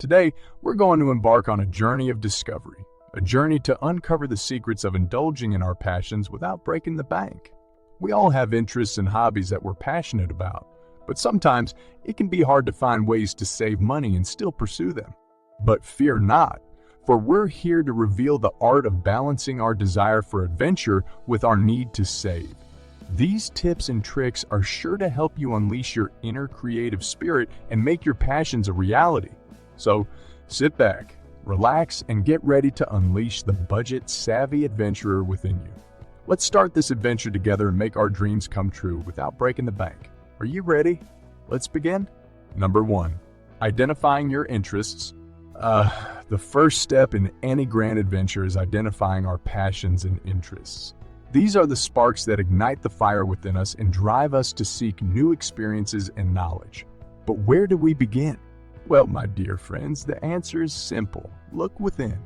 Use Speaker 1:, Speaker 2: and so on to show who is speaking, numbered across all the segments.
Speaker 1: Today, we're going to embark on a journey of discovery, a journey to uncover the secrets of indulging in our passions without breaking the bank. We all have interests and hobbies that we're passionate about, but sometimes it can be hard to find ways to save money and still pursue them. But fear not, for we're here to reveal the art of balancing our desire for adventure with our need to save. These tips and tricks are sure to help you unleash your inner creative spirit and make your passions a reality. So, sit back, relax, and get ready to unleash the budget-savvy adventurer within you. Let's start this adventure together and make our dreams come true without breaking the bank. Are you ready? Let's begin. Number 1. Identifying your interests. The first step in any grand adventure is identifying our passions and interests. These are the sparks that ignite the fire within us and drive us to seek new experiences and knowledge. But where do we begin? Well, my dear friends, the answer is simple. Look within.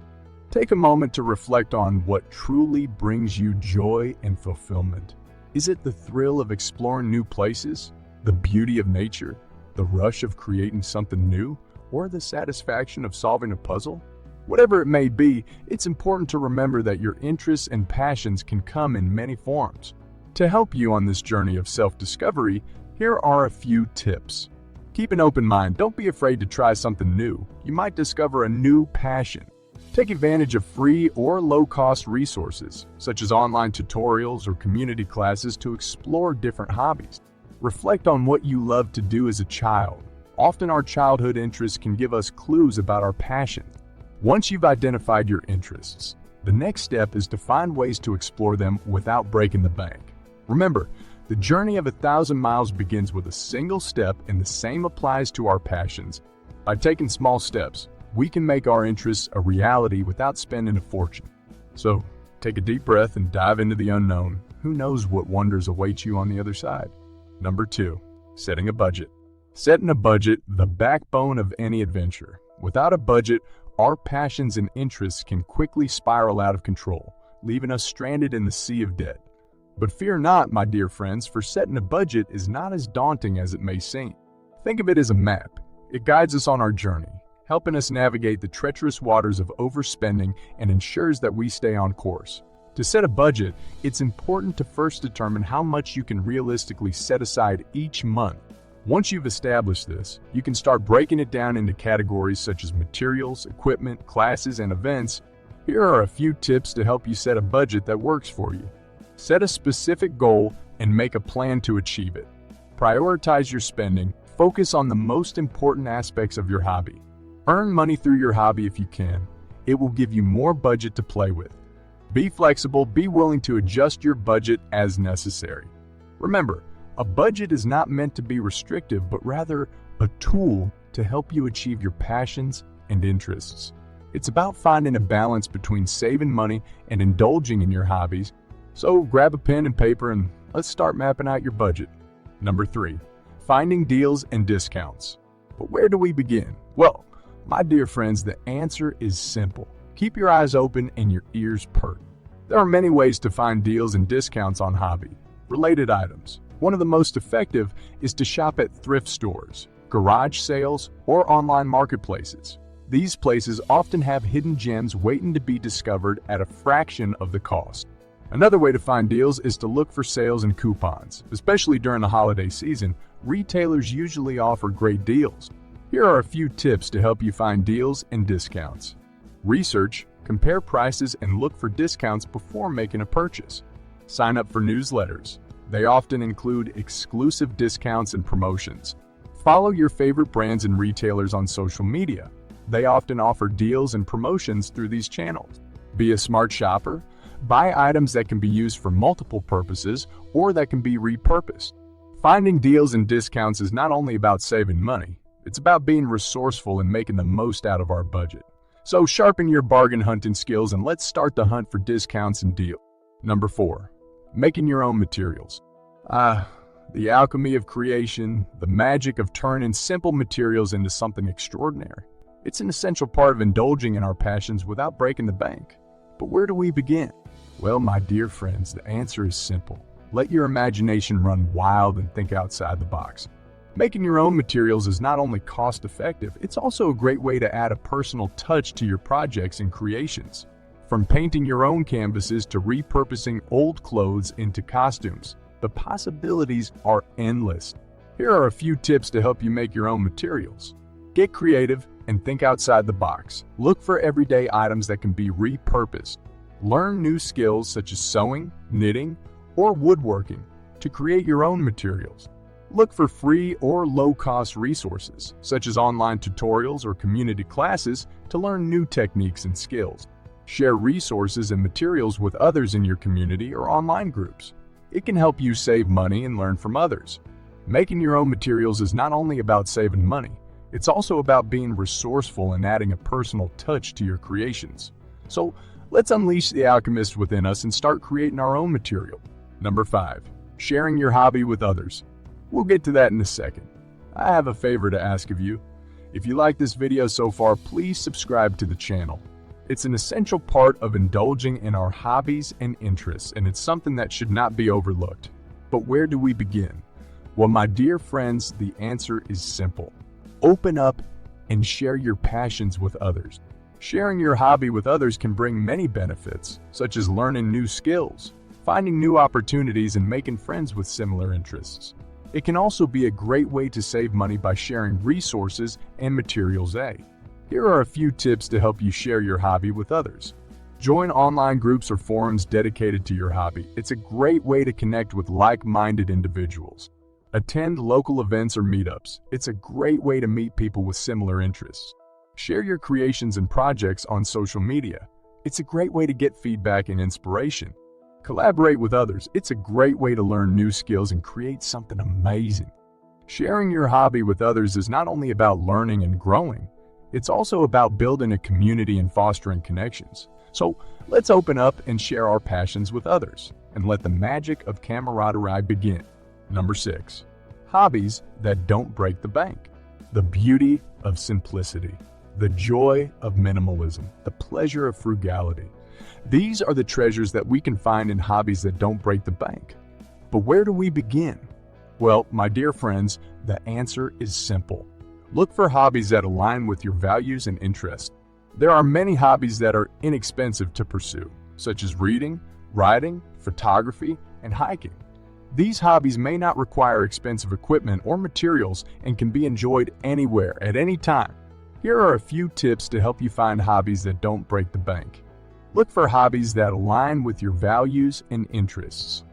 Speaker 1: Take a moment to reflect on what truly brings you joy and fulfillment. Is it the thrill of exploring new places, the beauty of nature, the rush of creating something new, or the satisfaction of solving a puzzle? Whatever it may be, it's important to remember that your interests and passions can come in many forms. To help you on this journey of self-discovery, here are a few tips. Keep an open mind. Don't be afraid to try something new. You might discover a new passion. Take advantage of free or low-cost resources, such as online tutorials or community classes to explore different hobbies. Reflect on what you loved to do as a child. Often our childhood interests can give us clues about our passions. Once you've identified your interests, the next step is to find ways to explore them without breaking the bank. Remember, the journey of 1,000 miles begins with a single step, and the same applies to our passions. By taking small steps, we can make our interests a reality without spending a fortune. So, take a deep breath and dive into the unknown. Who knows what wonders await you on the other side? Number 2, setting a budget. Setting a budget, the backbone of any adventure. Without a budget, our passions and interests can quickly spiral out of control, leaving us stranded in the sea of debt. But fear not, my dear friends, for setting a budget is not as daunting as it may seem. Think of it as a map. It guides us on our journey, helping us navigate the treacherous waters of overspending and ensures that we stay on course. To set a budget, it's important to first determine how much you can realistically set aside each month. Once you've established this, you can start breaking it down into categories such as materials, equipment, classes, and events. Here are a few tips to help you set a budget that works for you. Set a specific goal and make a plan to achieve it. Prioritize your spending. Focus on the most important aspects of your hobby. Earn money through your hobby if you can. It will give you more budget to play with. Be flexible. Be willing to adjust your budget as necessary. Remember, a budget is not meant to be restrictive, but rather a tool to help you achieve your passions and interests. It's about finding a balance between saving money and indulging in your hobbies. So grab a pen and paper and let's start mapping out your budget. Number 3, finding deals and discounts. But where do we begin? Well, my dear friends, the answer is simple. Keep your eyes open and your ears perked. There are many ways to find deals and discounts on hobby-related items. One of the most effective is to shop at thrift stores, garage sales, or online marketplaces. These places often have hidden gems waiting to be discovered at a fraction of the cost. Another way to find deals is to look for sales and coupons. Especially during the holiday season, retailers usually offer great deals. Here are a few tips to help you find deals and discounts. Research, compare prices, and look for discounts before making a purchase. Sign up for newsletters. They often include exclusive discounts and promotions. Follow your favorite brands and retailers on social media. They often offer deals and promotions through these channels. Be a smart shopper. Buy items that can be used for multiple purposes or that can be repurposed. Finding deals and discounts is not only about saving money, it's about being resourceful and making the most out of our budget. So sharpen your bargain hunting skills and let's start the hunt for discounts and deals. Number 4, making your own materials. The alchemy of creation, the magic of turning simple materials into something extraordinary. It's an essential part of indulging in our passions without breaking the bank. But where do we begin? Well, my dear friends, the answer is simple. Let your imagination run wild and think outside the box. Making your own materials is not only cost-effective, it's also a great way to add a personal touch to your projects and creations. From painting your own canvases to repurposing old clothes into costumes, the possibilities are endless. Here are a few tips to help you make your own materials. Get creative and think outside the box. Look for everyday items that can be repurposed. Learn new skills such as sewing, knitting, or woodworking to create your own materials. Look for free or low-cost resources, such as online tutorials or community classes, to learn new techniques and skills. Share resources and materials with others in your community or online groups. It can help you save money and learn from others. Making your own materials is not only about saving money, it's also about being resourceful and adding a personal touch to your creations. So, let's unleash the alchemist within us and start creating our own material. Number 5. Sharing your hobby with others. We'll get to that in a second. I have a favor to ask of you. If you like this video so far, please subscribe to the channel. It's an essential part of indulging in our hobbies and interests, and it's something that should not be overlooked. But where do we begin? Well, my dear friends, the answer is simple. Open up and share your passions with others. Sharing your hobby with others can bring many benefits, such as learning new skills, finding new opportunities, and making friends with similar interests. It can also be a great way to save money by sharing resources and materials. Here are a few tips to help you share your hobby with others. Join online groups or forums dedicated to your hobby. It's a great way to connect with like-minded individuals. Attend local events or meetups. It's a great way to meet people with similar interests. Share your creations and projects on social media. It's a great way to get feedback and inspiration. Collaborate with others. It's a great way to learn new skills and create something amazing. Sharing your hobby with others is not only about learning and growing, it's also about building a community and fostering connections. So let's open up and share our passions with others, and let the magic of camaraderie begin. Number 6. Hobbies that don't break the bank. The beauty of simplicity, the joy of minimalism, the pleasure of frugality. These are the treasures that we can find in hobbies that don't break the bank. But where do we begin? Well, my dear friends, the answer is simple. Look for hobbies that align with your values and interests. There are many hobbies that are inexpensive to pursue, such as reading, writing, photography, and hiking. These hobbies may not require expensive equipment or materials and can be enjoyed anywhere at any time. Here are a few tips to help you find hobbies that don't break the bank. Look for hobbies that align with your values and interests.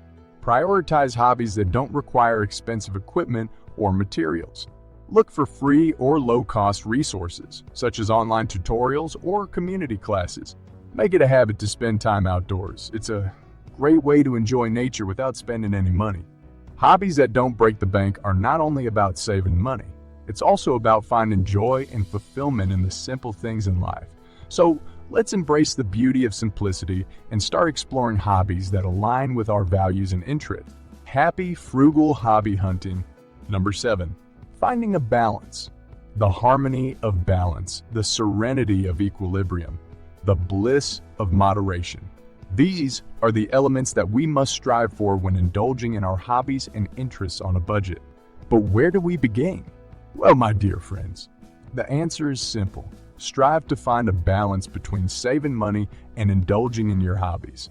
Speaker 1: Prioritize hobbies that don't require expensive equipment or materials. Look for free or low-cost resources, such as online tutorials or community classes. Make it a habit to spend time outdoors. It's a great way to enjoy nature without spending any money. Hobbies that don't break the bank are not only about saving money, it's also about finding joy and fulfillment in the simple things in life. So, let's embrace the beauty of simplicity and start exploring hobbies that align with our values and interests. Happy, frugal hobby hunting. Number 7. Finding a balance. The harmony of balance, the serenity of equilibrium, the bliss of moderation. These are the elements that we must strive for when indulging in our hobbies and interests on a budget. But where do we begin? Well, my dear friends, the answer is simple. Strive to find a balance between saving money and indulging in your hobbies.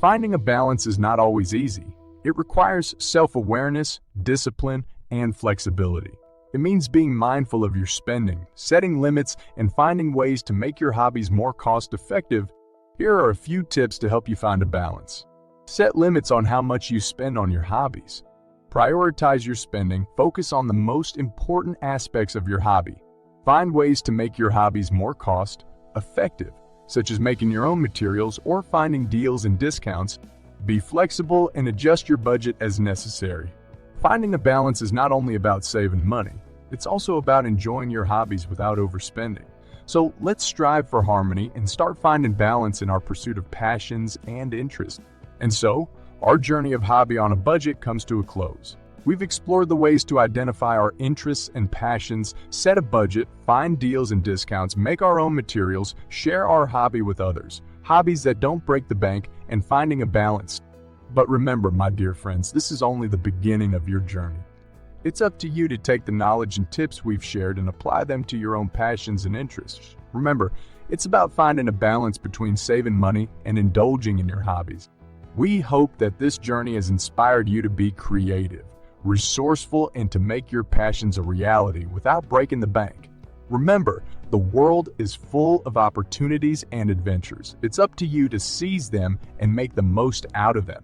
Speaker 1: Finding a balance is not always easy. It requires self-awareness, discipline, and flexibility. It means being mindful of your spending, setting limits, and finding ways to make your hobbies more cost-effective. Here are a few tips to help you find a balance. Set limits on how much you spend on your hobbies. Prioritize your spending. Focus on the most important aspects of your hobby. Find ways to make your hobbies more cost-effective, such as making your own materials or finding deals and discounts. Be flexible and adjust your budget as necessary. Finding a balance is not only about saving money, it's also about enjoying your hobbies without overspending. So let's strive for harmony and start finding balance in our pursuit of passions and interests. And so, our journey of hobby on a budget comes to a close. We've explored the ways to identify our interests and passions, set a budget, find deals and discounts, make our own materials, share our hobby with others, hobbies that don't break the bank, and finding a balance. But remember, my dear friends, this is only the beginning of your journey. It's up to you to take the knowledge and tips we've shared and apply them to your own passions and interests. Remember, it's about finding a balance between saving money and indulging in your hobbies. We hope that this journey has inspired you to be creative, resourceful, and to make your passions a reality without breaking the bank. Remember, the world is full of opportunities and adventures. It's up to you to seize them and make the most out of them.